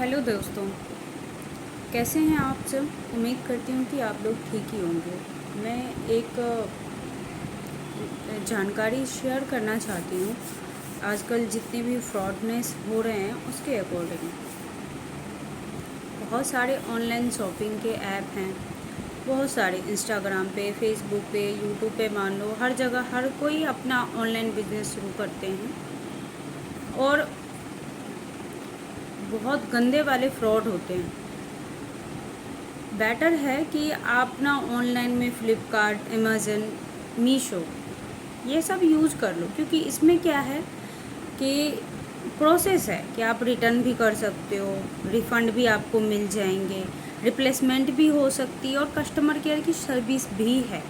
Hello दोस्तों, कैसे हैं आप सब। उम्मीद करती हूँ कि आप लोग ठीक ही होंगे। मैं एक जानकारी शेयर करना चाहती हूँ। आजकल जितने भी फ्रॉडनेस हो रहे हैं उसके अकॉर्डिंग बहुत सारे ऑनलाइन शॉपिंग के ऐप हैं। बहुत सारे इंस्टाग्राम पे, फेसबुक पे, यूट्यूब पे, मान लो हर जगह हर कोई अपना ऑनलाइन बिजनेस शुरू करते हैं और बहुत गंदे वाले फ्रॉड होते हैं। बेटर है कि आप ना ऑनलाइन में फ़्लिपकार्ट, अमेज़न, मीशो ये सब यूज़ कर लो, क्योंकि इसमें क्या है कि प्रोसेस है कि आप रिटर्न भी कर सकते हो, रिफ़ंड भी आपको मिल जाएंगे, रिप्लेसमेंट भी हो सकती है और कस्टमर केयर की सर्विस भी है।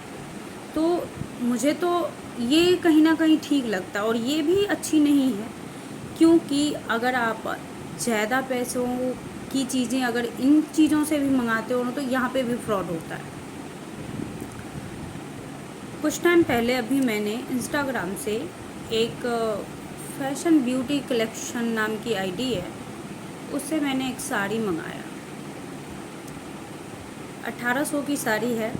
तो मुझे तो ये कहीं ना कहीं ठीक लगता है और ये भी अच्छी नहीं है, क्योंकि अगर आप ज़्यादा पैसों की चीज़ें अगर इन चीज़ों से भी मंगाते हो ना तो यहाँ पे भी फ्रॉड होता है। कुछ टाइम पहले अभी मैंने इंस्टाग्राम से एक फैशन ब्यूटी कलेक्शन नाम की आईडी है, उससे मैंने एक साड़ी मंगाया। 1800 की साड़ी है।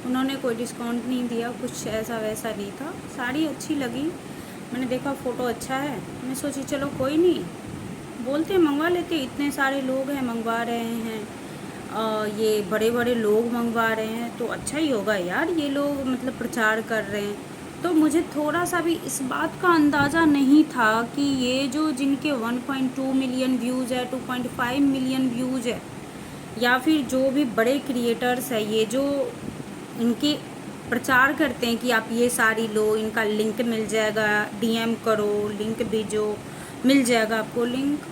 उन्होंने कोई डिस्काउंट नहीं दिया, कुछ ऐसा वैसा नहीं था। साड़ी अच्छी लगी, मैंने देखा फ़ोटो अच्छा है, मैं सोची चलो कोई नहीं, बोलते मंगवा लेते, इतने सारे लोग हैं मंगवा रहे हैं, ये बड़े बड़े लोग मंगवा रहे हैं तो अच्छा ही होगा यार, ये लोग मतलब प्रचार कर रहे हैं। तो मुझे थोड़ा सा भी इस बात का अंदाज़ा नहीं था कि ये जो जिनके 1.2 मिलियन व्यूज़ है, 2.5 मिलियन व्यूज़ है, या फिर जो भी बड़े क्रिएटर्स है, ये जो इनके प्रचार करते हैं कि आप ये साड़ी लो, इनका लिंक मिल जाएगा, डीएम करो, लिंक भेजो, मिल जाएगा आपको लिंक।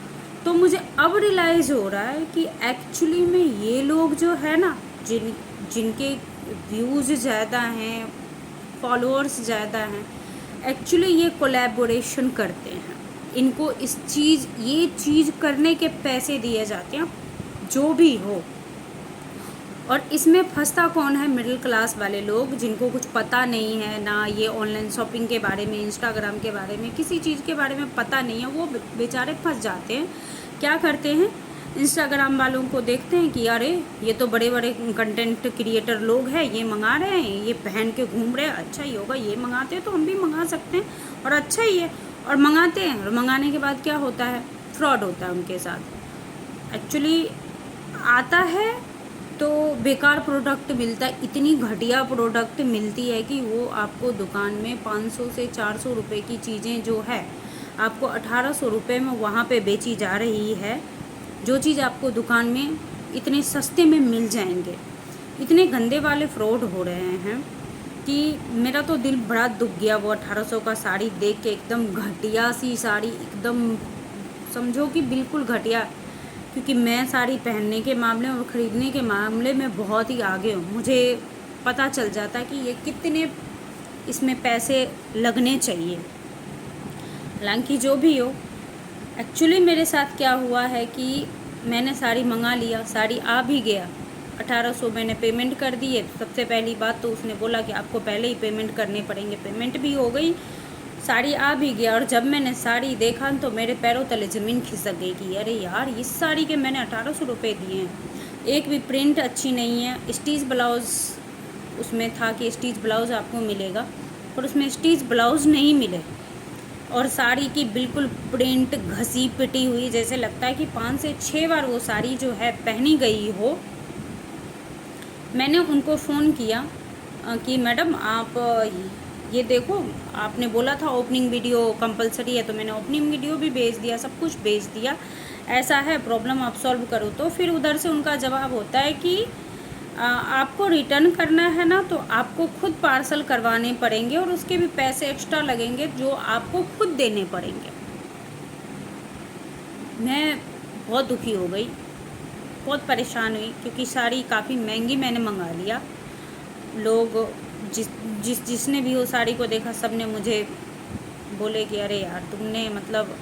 तो मुझे अब रियलाइज़ हो रहा है कि एक्चुअली में ये लोग जो है ना, जिनके व्यूज़ ज़्यादा हैं, फॉलोअर्स ज़्यादा हैं, एक्चुअली ये कोलैबोरेशन करते हैं। इनको ये चीज़ करने के पैसे दिए जाते हैं, जो भी हो। और इसमें फंसता कौन है? मिडिल क्लास वाले लोग, जिनको कुछ पता नहीं है ना, ये ऑनलाइन शॉपिंग के बारे में, इंस्टाग्राम के बारे में, किसी चीज़ के बारे में पता नहीं है। वो बेचारे फंस जाते हैं। क्या करते हैं? इंस्टाग्राम वालों को देखते हैं कि अरे ये तो बड़े बड़े कंटेंट क्रिएटर लोग हैं, ये मंगा रहे हैं, ये पहन के घूम रहे हैं, अच्छा ही होगा, ये मंगाते हैं तो हम भी मंगा सकते हैं और अच्छा ही है। और मंगाते हैं, और मंगाने के बाद क्या होता है? फ्रॉड होता है उनके साथ। एक्चुअली आता है तो बेकार प्रोडक्ट मिलता है, इतनी घटिया प्रोडक्ट मिलती है कि वो आपको दुकान में 500 से 400 रुपये की चीज़ें जो है आपको 1800 रुपये में वहाँ पे बेची जा रही है, जो चीज़ आपको दुकान में इतने सस्ते में मिल जाएंगे। इतने गंदे वाले फ्रॉड हो रहे हैं कि मेरा तो दिल बड़ा दुख गया वो 1800 का साड़ी देख के। एकदम घटिया सी साड़ी, एकदम समझो कि बिल्कुल घटिया। क्योंकि मैं साड़ी पहनने के मामले और ख़रीदने के मामले में बहुत ही आगे हूँ, मुझे पता चल जाता है कि ये कितने इसमें पैसे लगने चाहिए। हालांकि जो भी हो, एक्चुअली मेरे साथ क्या हुआ है कि मैंने साड़ी मंगा लिया, साड़ी आ भी गया, 1800 मैंने पेमेंट कर दी है। सबसे पहली बात तो उसने बोला कि आपको पहले ही पेमेंट करने पड़ेंगे, पेमेंट भी हो गई, साड़ी आ भी गया। और जब मैंने साड़ी देखा तो मेरे पैरों तले ज़मीन खिसक गई कि अरे यार, इस साड़ी के मैंने 1800 रुपये दिए हैं। एक भी प्रिंट अच्छी नहीं है। स्टीच ब्लाउज़ उसमें था कि स्टीच ब्लाउज़ आपको मिलेगा, पर उसमें स्टीच ब्लाउज़ नहीं मिले। और साड़ी की बिल्कुल प्रिंट घसी पिटी हुई, जैसे लगता है कि 5 से 6 बार वो साड़ी जो है पहनी गई हो। मैंने उनको फ़ोन किया कि मैडम आप ये देखो, आपने बोला था ओपनिंग वीडियो कंपलसरी है, तो मैंने ओपनिंग वीडियो भी भेज दिया, सब कुछ भेज दिया, ऐसा है प्रॉब्लम, आप सॉल्व करो। तो फिर उधर से उनका जवाब होता है कि आपको रिटर्न करना है ना, तो आपको खुद पार्सल करवाने पड़ेंगे और उसके भी पैसे एक्स्ट्रा लगेंगे, जो आपको खुद देने पड़ेंगे। मैं बहुत दुखी हो गई, बहुत परेशान हुई, क्योंकि साड़ी काफ़ी महंगी मैंने मंगा लिया। लोग जिसने भी वो साड़ी को देखा, सब ने मुझे बोले कि अरे यार, तुमने मतलब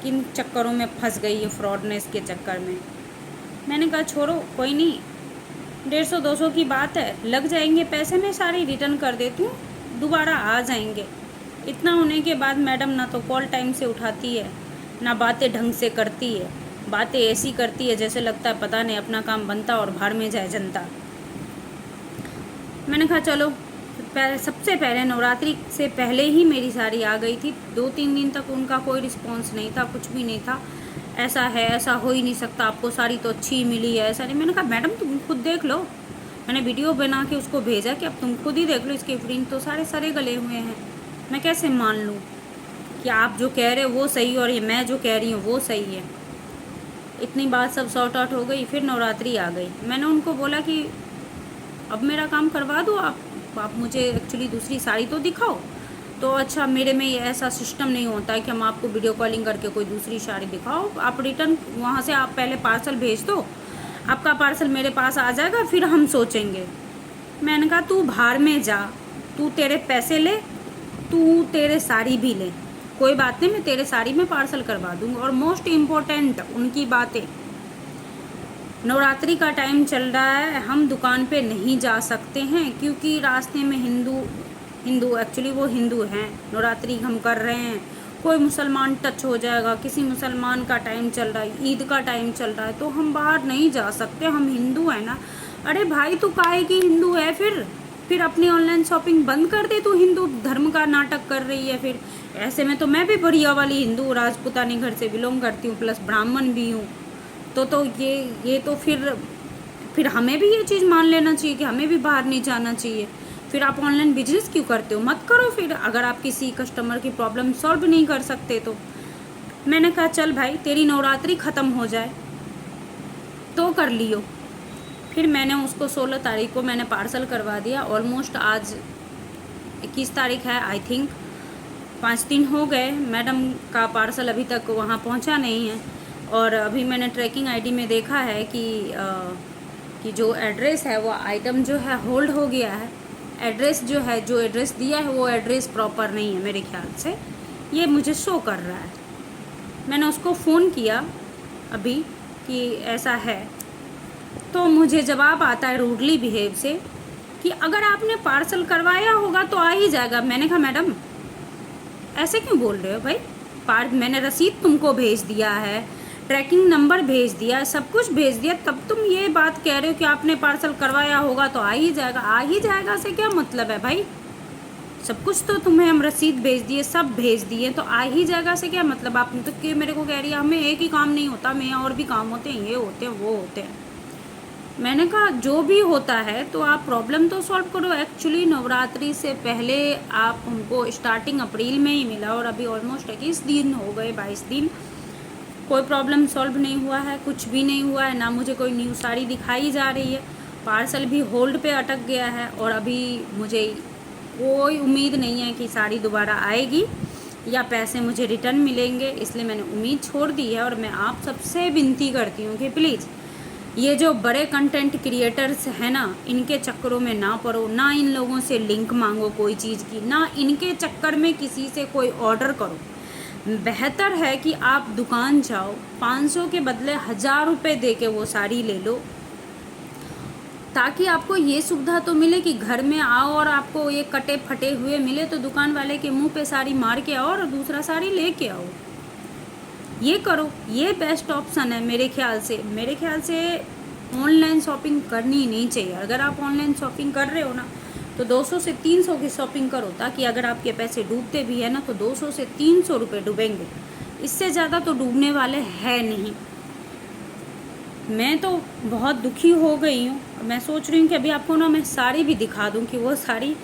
किन चक्करों में फंस गई, ये फ्रॉडनेस के चक्कर में। मैंने कहा छोड़ो, कोई नहीं, 150-200 की बात है, लग जाएंगे पैसे, मैं साड़ी रिटर्न कर देती हूँ, दोबारा आ जाएंगे। इतना होने के बाद मैडम ना तो कॉल टाइम से उठाती है, ना बातें ढंग से करती है, बातें ऐसी करती है जैसे लगता है पता नहीं अपना काम बनता और भाड़ में जाए जनता। मैंने कहा चलो, सबसे पहले नवरात्रि से पहले ही मेरी साड़ी आ गई थी। 2-3 दिन तक उनका कोई रिस्पॉन्स नहीं था, कुछ भी नहीं था। ऐसा है, ऐसा हो ही नहीं सकता, आपको साड़ी तो अच्छी मिली है, ऐसा नहीं। मैंने कहा मैडम तुम खुद देख लो। मैंने वीडियो बना के उसको भेजा कि अब तुम खुद ही देख लो, इसके प्रिंट तो सारे सरे गले हुए हैं। मैं कैसे मान लूँ कि आप जो कह रहे हो वो सही और ये मैं जो कह रही हूँ वो सही है। इतनी बात सब सॉर्ट आउट हो गई। फिर नवरात्रि आ गई। मैंने उनको बोला कि अब मेरा काम करवा दो आप मुझे एक्चुअली दूसरी साड़ी तो दिखाओ। तो अच्छा, मेरे में ये ऐसा सिस्टम नहीं होता है कि हम आपको वीडियो कॉलिंग करके कोई दूसरी साड़ी दिखाओ। आप रिटर्न वहाँ से आप पहले पार्सल भेज दो, आपका पार्सल मेरे पास आ जाएगा, फिर हम सोचेंगे। मैंने कहा तू बाहर में जा, तू तेरे पैसे ले, तू तेरे साड़ी भी ले, कोई बात नहीं, मैं तेरे साड़ी में पार्सल करवा दूँगी। और मोस्ट इम्पोर्टेंट उनकी बातें, नवरात्रि का टाइम चल रहा है, हम दुकान पे नहीं जा सकते हैं क्योंकि रास्ते में हिंदू एक्चुअली वो हिंदू हैं, नवरात्रि हम कर रहे हैं, कोई मुसलमान टच हो जाएगा, किसी मुसलमान का टाइम चल रहा है, ईद का टाइम चल रहा है, तो हम बाहर नहीं जा सकते, हम हिंदू हैं ना। अरे भाई तू काहे की हिंदू है फिर अपनी ऑनलाइन शॉपिंग बंद कर दे, तू हिंदू धर्म का नाटक कर रही है। फिर ऐसे में तो मैं भी बढ़िया वाली हिंदू राजपूतानी घर से बिलोंग करती हूँ, प्लस ब्राह्मण भी हूँ। तो ये तो फिर हमें भी ये चीज़ मान लेना चाहिए कि हमें भी बाहर नहीं जाना चाहिए। फिर आप ऑनलाइन बिजनेस क्यों करते हो? मत करो फिर, अगर आप किसी कस्टमर की प्रॉब्लम सॉल्व नहीं कर सकते तो। मैंने कहा चल भाई, तेरी नवरात्रि ख़त्म हो जाए तो कर लियो। फिर मैंने उसको 16 तारीख को मैंने पार्सल करवा दिया। ऑलमोस्ट आज 21 तारीख है, आई थिंक 5 दिन हो गए। मैडम का पार्सल अभी तक वहाँ पहुँचा नहीं है। और अभी मैंने ट्रैकिंग आईडी में देखा है कि जो एड्रेस है वो आइटम जो है होल्ड हो गया है। एड्रेस जो है, जो एड्रेस दिया है वो एड्रेस प्रॉपर नहीं है मेरे ख्याल से, ये मुझे शो कर रहा है। मैंने उसको फ़ोन किया अभी कि ऐसा है, तो मुझे जवाब आता है रूडली बिहेव से कि अगर आपने पार्सल करवाया होगा तो आ ही जाएगा। मैंने कहा मैडम ऐसे क्यों बोल रहे हो भाई? मैंने रसीद तुमको भेज दिया है, ट्रैकिंग नंबर भेज दिया, सब कुछ भेज दिया, तब तुम ये बात कह रहे हो कि आपने पार्सल करवाया होगा तो आ ही जाएगा। आ ही जाएगा से क्या मतलब है भाई? सब कुछ तो तुम्हें हम रसीद भेज दिए, सब भेज दिए, तो आ ही जाएगा से क्या मतलब? आपने तो कि मेरे को कह रही है हमें एक ही काम नहीं होता, मेरे और भी काम होते हैं, ये होते हैं वो होते हैं। मैंने कहा जो भी होता है तो आप प्रॉब्लम तो सॉल्व करो। एक्चुअली नवरात्रि से पहले आप हमको स्टार्टिंग अप्रैल में ही मिला और अभी ऑलमोस्ट 21 दिन हो गए, 22 दिन, कोई प्रॉब्लम सॉल्व नहीं हुआ है, कुछ भी नहीं हुआ है, ना मुझे कोई न्यू साड़ी दिखाई जा रही है। पार्सल भी होल्ड पे अटक गया है और अभी मुझे कोई उम्मीद नहीं है कि साड़ी दोबारा आएगी या पैसे मुझे रिटर्न मिलेंगे, इसलिए मैंने उम्मीद छोड़ दी है। और मैं आप सबसे विनती करती हूँ कि प्लीज़ ये जो बड़े कंटेंट क्रिएटर्स हैं ना, इनके चक्करों में ना पड़ो, ना इन लोगों से लिंक मांगो कोई चीज़ की, ना इनके चक्कर में किसी से कोई ऑर्डर करो। बेहतर है कि आप दुकान जाओ, 500 के बदले 1000 रुपये दे के वो साड़ी ले लो, ताकि आपको ये सुविधा तो मिले कि घर में आओ और आपको ये कटे फटे हुए मिले तो दुकान वाले के मुंह पे साड़ी मार के आओ और दूसरा साड़ी लेके आओ। ये करो, ये बेस्ट ऑप्शन है मेरे ख्याल से। ऑनलाइन शॉपिंग करनी नहीं चाहिए। अगर आप ऑनलाइन शॉपिंग कर रहे हो ना तो 200 से 300 की शॉपिंग करो, ताकि अगर आपके पैसे डूबते भी है ना तो 200 से 300 रुपये डूबेंगे, इससे ज़्यादा तो डूबने वाले हैं नहीं। मैं तो बहुत दुखी हो गई हूँ। मैं सोच रही हूँ कि अभी आपको ना मैं साड़ी भी दिखा दूँ कि वो साड़ी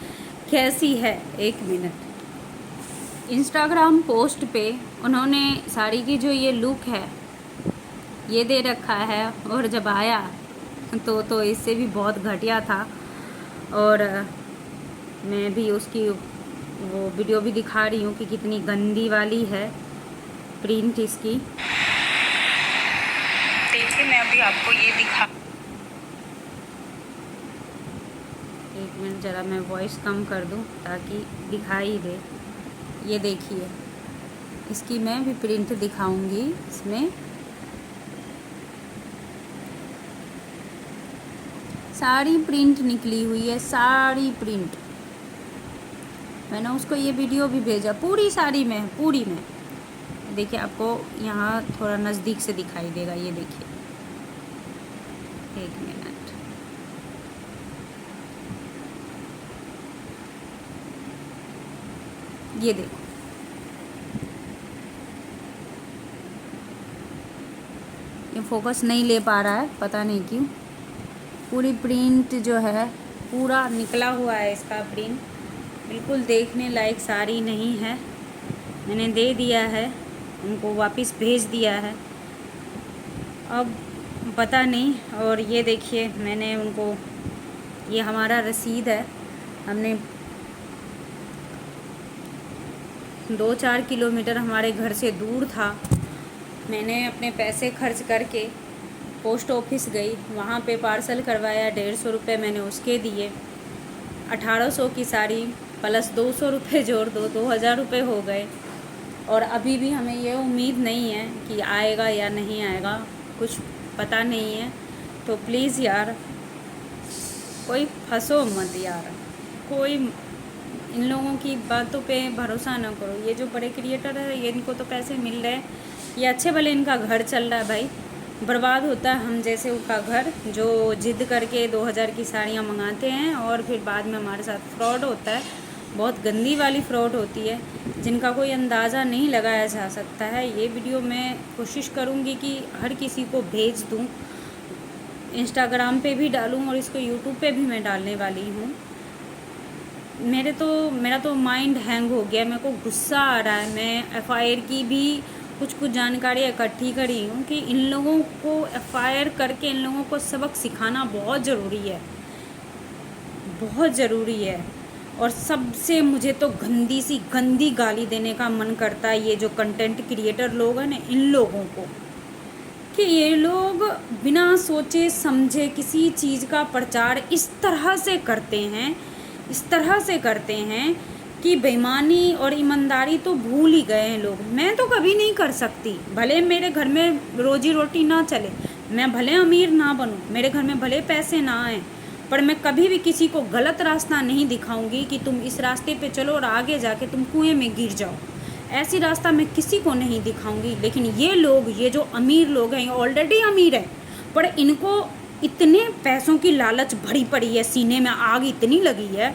कैसी है। 1 मिनट। इंस्टाग्राम पोस्ट पे उन्होंने साड़ी की जो ये लुक है ये दे रखा है, और जब आया तो इससे भी बहुत घटिया था। और मैं भी उसकी वो वीडियो भी दिखा रही हूँ कि कितनी गंदी वाली है प्रिंट इसकी। देखिए मैं अभी आपको ये दिखा, 1 मिनट ज़रा मैं वॉइस कम कर दूँ ताकि दिखाई दे। ये देखिए, इसकी मैं भी प्रिंट दिखाऊंगी। इसमें साड़ी प्रिंट निकली हुई है, साड़ी प्रिंट। मैंने उसको ये वीडियो भी भेजा, पूरी साड़ी में, पूरी में देखिए, आपको यहाँ थोड़ा नज़दीक से दिखाई देगा, ये देखिए, एक मिनट। ये देखो, ये फोकस नहीं ले पा रहा है, पता नहीं क्यों। पूरी प्रिंट जो है पूरा निकला हुआ है, इसका प्रिंट बिल्कुल देखने लायक साड़ी नहीं है। मैंने दे दिया है, उनको वापस भेज दिया है, अब पता नहीं। और ये देखिए, मैंने उनको, ये हमारा रसीद है, हमने 2-4 किलोमीटर हमारे घर से दूर था। मैंने अपने पैसे खर्च करके पोस्ट ऑफिस गई, वहाँ पे पार्सल करवाया, 150 रुपये मैंने उसके दिए। 1800 की साड़ी प्लस 200 रुपये जोड़ दो, 2000 रुपये हो गए। और अभी भी हमें ये उम्मीद नहीं है कि आएगा या नहीं आएगा, कुछ पता नहीं है। तो प्लीज़ यार, कोई फंसो मत यार, कोई इन लोगों की बातों पे भरोसा ना करो। ये जो बड़े क्रिएटर है, ये इनको तो पैसे मिल रहे हैं, ये अच्छे भले इनका घर चल रहा है भाई, बर्बाद होता है हम जैसे उनका घर, जो जिद करके 2000 की साड़ियाँ मंगाते हैं और फिर बाद में हमारे साथ फ्रॉड होता है। बहुत गंदी वाली फ्रॉड होती है, जिनका कोई अंदाज़ा नहीं लगाया जा सकता है। ये वीडियो मैं कोशिश करूँगी कि हर किसी को भेज दूँ, इंस्टाग्राम पे भी डालूँ और इसको यूट्यूब पे भी मैं डालने वाली हूँ। मेरा तो माइंड हैंग हो गया, मेरे को गुस्सा आ रहा है। मैं FIR की भी कुछ जानकारी इकट्ठी करी हूँ कि इन लोगों को FIR करके इन लोगों को सबक सिखाना बहुत ज़रूरी है, बहुत ज़रूरी है। और सबसे मुझे तो गंदी गाली देने का मन करता है ये जो कंटेंट क्रिएटर लोग हैं ना, इन लोगों को, कि ये लोग बिना सोचे समझे किसी चीज़ का प्रचार इस तरह से करते हैं, इस तरह से करते हैं कि बेईमानी और ईमानदारी तो भूल ही गए हैं लोग। मैं तो कभी नहीं कर सकती, भले मेरे घर में रोजी रोटी ना चले, मैं भले अमीर ना बनूं, मेरे घर में भले पैसे ना आए, पर मैं कभी भी किसी को गलत रास्ता नहीं दिखाऊंगी कि तुम इस रास्ते पे चलो और आगे जाके तुम कुएं में गिर जाओ। ऐसी रास्ता मैं किसी को नहीं दिखाऊंगी। लेकिन ये लोग, ये जो अमीर लोग हैं, ऑलरेडी अमीर हैं, पर इनको इतने पैसों की लालच भरी पड़ी है, सीने में आग इतनी लगी है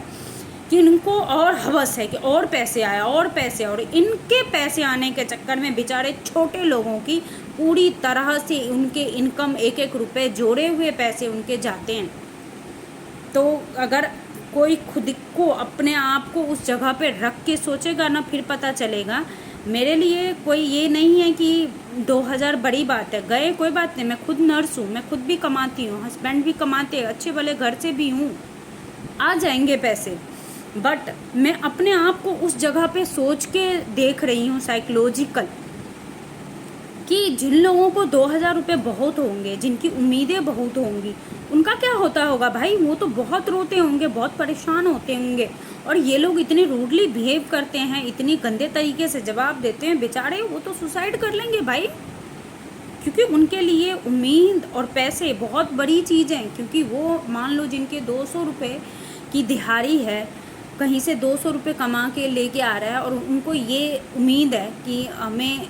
कि इनको और हवस है कि और पैसे आए, और पैसे। और इनके पैसे आने के चक्कर में बेचारे छोटे लोगों की पूरी तरह से उनके इनकम, एक रुपए जोड़े हुए पैसे उनके जाते हैं। तो अगर कोई खुद को, अपने आप को उस जगह पे रख के सोचेगा ना, फिर पता चलेगा। मेरे लिए कोई ये नहीं है कि 2000 बड़ी बात है, गए कोई बात नहीं, मैं खुद नर्स हूँ, मैं खुद भी कमाती हूँ, हस्बैंड भी कमाते हैं, अच्छे भले घर से भी हूँ, आ जाएंगे पैसे। बट मैं अपने आप को उस जगह पे सोच के देख रही हूँ साइकोलॉजिकल, कि जिन लोगों को 2000 रुपये बहुत होंगे, जिनकी उम्मीदें बहुत होंगी, उनका क्या होता होगा भाई? वो तो बहुत रोते होंगे, बहुत परेशान होते होंगे। और ये लोग इतने रूडली बिहेव करते हैं, इतनी गंदे तरीके से जवाब देते हैं, बेचारे वो तो सुसाइड कर लेंगे भाई, क्योंकि उनके लिए उम्मीद और पैसे बहुत बड़ी चीज़ हैं। क्योंकि वो मान लो जिनके 200 रुपये की दिहाड़ी है, कहीं से 200 रुपये कमा के लेके आ रहा है, और उनको ये उम्मीद है कि हमें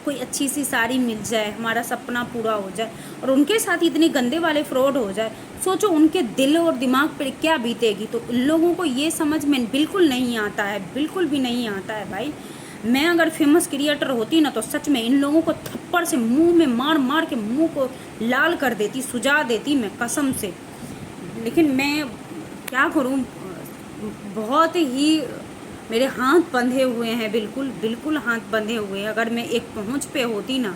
कोई अच्छी सी साड़ी मिल जाए, हमारा सपना पूरा हो जाए, और उनके साथ इतने गंदे वाले फ्रॉड हो जाए, सोचो उनके दिल और दिमाग पर क्या बीतेगी। तो इन लोगों को ये समझ में बिल्कुल नहीं आता है, बिल्कुल भी नहीं आता है भाई। मैं अगर फेमस क्रिएटर होती ना, तो सच में इन लोगों को थप्पड़ से मुंह में मार मार के मुंह को लाल कर देती, सुझा देती मैं कसम से। लेकिन मैं क्या करूं, बहुत ही मेरे हाथ बंधे हुए हैं, बिल्कुल हाथ बंधे हुए हैं। अगर मैं एक पहुंच पे होती ना,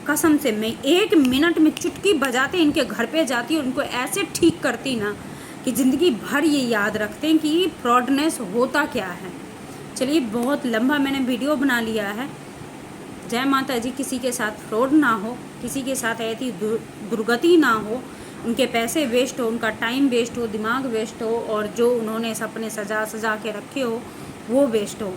कसम से मैं 1 मिनट में चुटकी बजाते इनके घर पे जाती और उनको ऐसे ठीक करती ना कि ज़िंदगी भर ये याद रखते हैं कि फ्रॉडनेस होता क्या है। चलिए, बहुत लंबा मैंने वीडियो बना लिया है। जय माता जी, किसी के साथ फ्रॉड ना हो, किसी के साथ ऐसी दुर्गति ना हो, उनके पैसे वेस्ट हो, उनका टाइम वेस्ट हो, दिमाग वेस्ट हो, और जो उन्होंने सपने सजा के रखे हो वो वेस्ट हो।